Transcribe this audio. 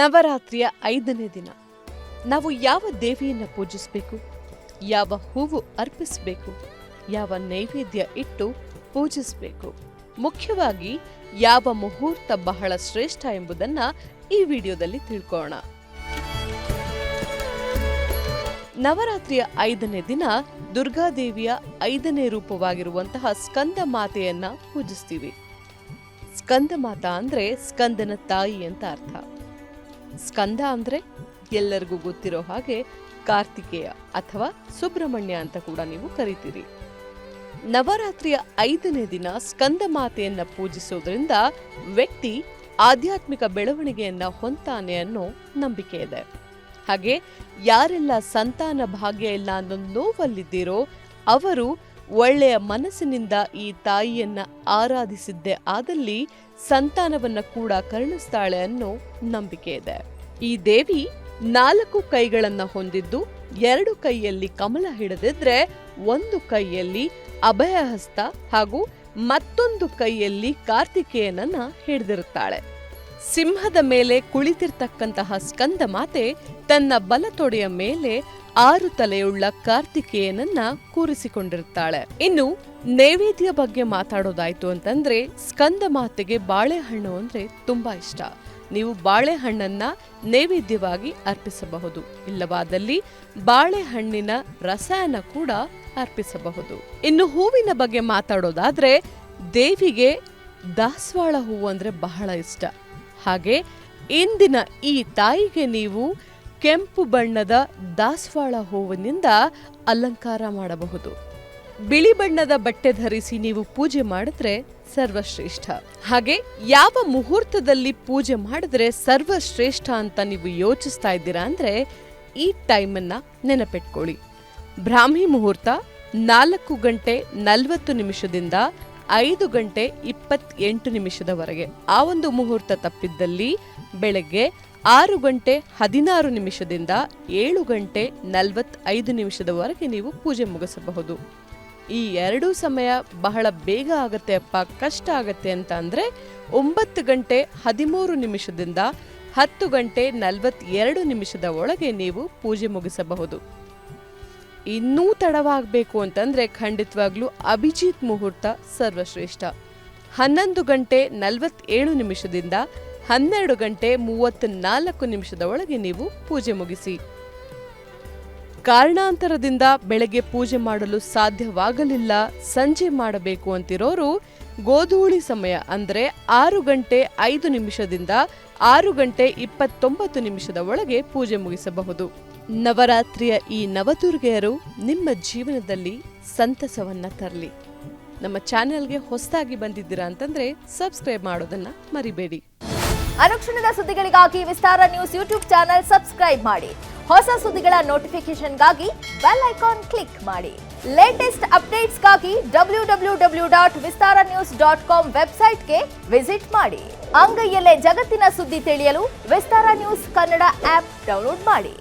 ನವರಾತ್ರಿಯ 5ನೇ ದಿನ ನಾವು ಯಾವ ದೇವಿಯನ್ನು ಪೂಜಿಸಬೇಕು, ಯಾವ ಹೂವು ಅರ್ಪಿಸಬೇಕು, ಯಾವ ನೈವೇದ್ಯ ಇಟ್ಟು ಪೂಜಿಸಬೇಕು, ಮುಖ್ಯವಾಗಿ ಯಾವ ಮುಹೂರ್ತ ಬಹಳ ಶ್ರೇಷ್ಠ ಎಂಬುದನ್ನು ಈ ವಿಡಿಯೋದಲ್ಲಿ ತಿಳ್ಕೊಳ್ಳೋಣ. ನವರಾತ್ರಿಯ 5ನೇ ದಿನ ದುರ್ಗಾದೇವಿಯ 5ನೇ ರೂಪವಾಗಿರುವಂತಹ ಸ್ಕಂದ ಮಾತೆಯನ್ನ ಪೂಜಿಸ್ತೀವಿ. ಸ್ಕಂದ ಮಾತಾ ಅಂದ್ರೆ ಸ್ಕಂದನ ತಾಯಿ ಅಂತ ಅರ್ಥ. ಸ್ಕಂದ ಅಂದ್ರೆ ಎಲ್ಲರಿಗೂ ಗೊತ್ತಿರೋ ಹಾಗೆ ಕಾರ್ತಿಕೇಯ ಅಥವಾ ಸುಬ್ರಹ್ಮಣ್ಯ ಅಂತ ಕೂಡ ನೀವು ಕರಿತೀರಿ. ನವರಾತ್ರಿಯ 5ನೇ ದಿನ ಸ್ಕಂದ ಮಾತೆಯನ್ನ ಪೂಜಿಸೋದ್ರಿಂದ ವ್ಯಕ್ತಿ ಆಧ್ಯಾತ್ಮಿಕ ಬೆಳವಣಿಗೆಯನ್ನ ಹೊಂತಾನೆ ಅನ್ನೋ ನಂಬಿಕೆ ಇದೆ. ಹಾಗೆ ಯಾರೆಲ್ಲ ಸಂತಾನ ಭಾಗ್ಯ ಇಲ್ಲ ಅನ್ನೋ ನೋವಲ್ಲಿದ್ದೀರೋ ಅವರು ಒಳ್ಳೆಯ ಮನಸ್ಸಿನಿಂದ ಈ ತಾಯಿಯನ್ನ ಆರಾಧಿಸಿದ್ದೇ ಆದಲ್ಲಿ ಸಂತಾನವನ್ನ ಕೂಡ ಕರುಣಿಸ್ತಾಳೆ ಅನ್ನೋ ನಂಬಿಕೆ ಇದೆ. ಈ ದೇವಿ 4 ಕೈಗಳನ್ನ ಹೊಂದಿದ್ದು 2 ಕೈಯಲ್ಲಿ ಕಮಲ ಹಿಡಿದಿದ್ರೆ 1 ಕೈಯಲ್ಲಿ ಅಭಯಹಸ್ತ ಹಾಗೂ ಮತ್ತೊಂದು ಕೈಯಲ್ಲಿ ಕಾರ್ತಿಕೇಯನನ್ನ ಹಿಡಿದಿರುತ್ತಾಳೆ. ಸಿಂಹದ ಮೇಲೆ ಕುಳಿತಿರ್ತಕ್ಕಂತಹ ಸ್ಕಂದ ಮಾತೆ ತನ್ನ ಬಲತೊಡೆಯ ಮೇಲೆ 6 ತಲೆಯುಳ್ಳ ಕಾರ್ತಿಕೇಯನನ್ನ ಕೂರಿಸಿಕೊಂಡಿರುತ್ತಾಳೆ. ಇನ್ನು ನೈವೇದ್ಯ ಬಗ್ಗೆ ಮಾತಾಡೋದಾಯ್ತು ಅಂತಂದ್ರೆ ಸ್ಕಂದ ಮಾತೆಗೆ ಬಾಳೆಹಣ್ಣು ಅಂದ್ರೆ ತುಂಬಾ ಇಷ್ಟ. ನೀವು ಬಾಳೆಹಣ್ಣನ್ನ ನೈವೇದ್ಯವಾಗಿ ಅರ್ಪಿಸಬಹುದು, ಇಲ್ಲವಾದಲ್ಲಿ ಬಾಳೆಹಣ್ಣಿನ ರಸನ ಕೂಡ ಅರ್ಪಿಸಬಹುದು. ಇನ್ನು ಹೂವಿನ ಬಗ್ಗೆ ಮಾತಾಡೋದಾದ್ರೆ ದೇವಿಗೆ ದಾಸವಾಳ ಹೂವು ಅಂದ್ರೆ ಬಹಳ ಇಷ್ಟ. ಹಾಗೆ ಇಂದಿನ ಈ ತಾಯಿಗೆ ನೀವು ಕೆಂಪು ಬಣ್ಣದ ದಾಸವಾಳ ಹೂವಿನಿಂದ ಅಲಂಕಾರ ಮಾಡಬಹುದು. ಬಿಳಿ ಬಣ್ಣದ ಬಟ್ಟೆ ಧರಿಸಿ ನೀವು ಪೂಜೆ ಮಾಡಿದ್ರೆ ಸರ್ವಶ್ರೇಷ್ಠ. ಹಾಗೆ ಯಾವ ಮುಹೂರ್ತದಲ್ಲಿ ಪೂಜೆ ಮಾಡಿದ್ರೆ ಸರ್ವಶ್ರೇಷ್ಠ ಅಂತ ನೀವು ಯೋಚಿಸ್ತಾ ಇದ್ದೀರಾ ಅಂದ್ರೆ ಈ ಟೈಮನ್ನ ನೆನಪಿಟ್ಕೊಳ್ಳಿ. ಬ್ರಾಹ್ಮಿ ಮುಹೂರ್ತ 4 ಗಂಟೆ 40 ನಿಮಿಷದಿಂದ 5 ಗಂಟೆ 28 ನಿಮಿಷದವರೆಗೆ. ಆ ಒಂದು ಮುಹೂರ್ತ ತಪ್ಪಿದ್ದಲ್ಲಿ ಬೆಳಗ್ಗೆ 6 ಗಂಟೆ 16 ನಿಮಿಷದಿಂದ 7 ಗಂಟೆ 45 ನಿಮಿಷದವರೆಗೆ ನೀವು ಪೂಜೆ ಮುಗಿಸಬಹುದು. ಈ 2 ಸಮಯ ಬಹಳ ಬೇಗ ಆಗತ್ತೆ ಅಪ್ಪ, ಕಷ್ಟ ಆಗತ್ತೆ ಅಂತ ಅಂದ್ರೆ 9 ಗಂಟೆ 13 ನಿಮಿಷದಿಂದ 10 ಗಂಟೆ 42 ನಿಮಿಷದ ಒಳಗೆ ನೀವು ಪೂಜೆ ಮುಗಿಸಬಹುದು. ಇನ್ನೂ ತಡವಾಗಬೇಕು ಅಂತಂದ್ರೆ ಖಂಡಿತವಾಗ್ಲೂ ಅಭಿಜಿತ್ ಮುಹೂರ್ತ ಸರ್ವಶ್ರೇಷ್ಠ. 11 ಗಂಟೆ 47 ನಿಮಿಷದಿಂದ 12 ಗಂಟೆ 34 ನಿಮಿಷದ ಒಳಗೆ ನೀವು ಪೂಜೆ ಮುಗಿಸಿ. ಕಾರಣಾಂತರದಿಂದ ಬೆಳಗ್ಗೆ ಪೂಜೆ ಮಾಡಲು ಸಾಧ್ಯವಾಗಲಿಲ್ಲ, ಸಂಜೆ ಮಾಡಬೇಕು ಅಂತಿರೋರು ಗೋಧೂಳಿ ಸಮಯ ಅಂದ್ರೆ 6 ಗಂಟೆ 5 ನಿಮಿಷದಿಂದ 6 ಗಂಟೆ 29 ನಿಮಿಷದ ಒಳಗೆ ಪೂಜೆ ಮುಗಿಸಬಹುದು. ನವರಾತ್ರಿಯ ಈ ನವದುರ್ಗೆಯರು ನಿಮ್ಮ ಜೀವನದಲ್ಲಿ ಸಂತಸವನ್ನ ತರಲಿ. ನಮ್ಮ ಚಾನೆಲ್ಗೆ ಹೊಸದಾಗಿ ಬಂದಿದ್ದೀರಾ ಅಂತಂದ್ರೆ ಸಬ್ಸ್ಕ್ರೈಬ್ ಮಾಡೋದನ್ನ ಮರಿಬೇಡಿ. ಅನುಕ್ಷಣದ ಸುದ್ದಿಗಳಿಗಾಗಿ ವಿಸ್ತಾರ ನ್ಯೂಸ್ ಯೂಟ್ಯೂಬ್ ಚಾನೆಲ್ ಸಬ್ಸ್ಕ್ರೈಬ್ ಮಾಡಿ. ಹೊಸ ಸುದ್ದಿಗಳ ನೋಟಿಫಿಕೇಶನ್ಗಾಗಿ ಬೆಲ್ ಐಕಾನ್ ಕ್ಲಿಕ್ ಮಾಡಿ. ಲೇಟೆಸ್ಟ್ ಅಪ್ಡೇಟ್ಸ್ಗಾಗಿ www.vistaranews.com ವೆಬ್ಸೈಟ್ಗೆ ವಿಸಿಟ್ ಮಾಡಿ. ಅಂಗೈಯಲ್ಲೇ ಜಗತ್ತಿನ ಸುದ್ದಿ ತಿಳಿಯಲು ವಿಸ್ತಾರ ನ್ಯೂಸ್ ಕನ್ನಡ ಆಪ್ ಡೌನ್ಲೋಡ್ ಮಾಡಿ.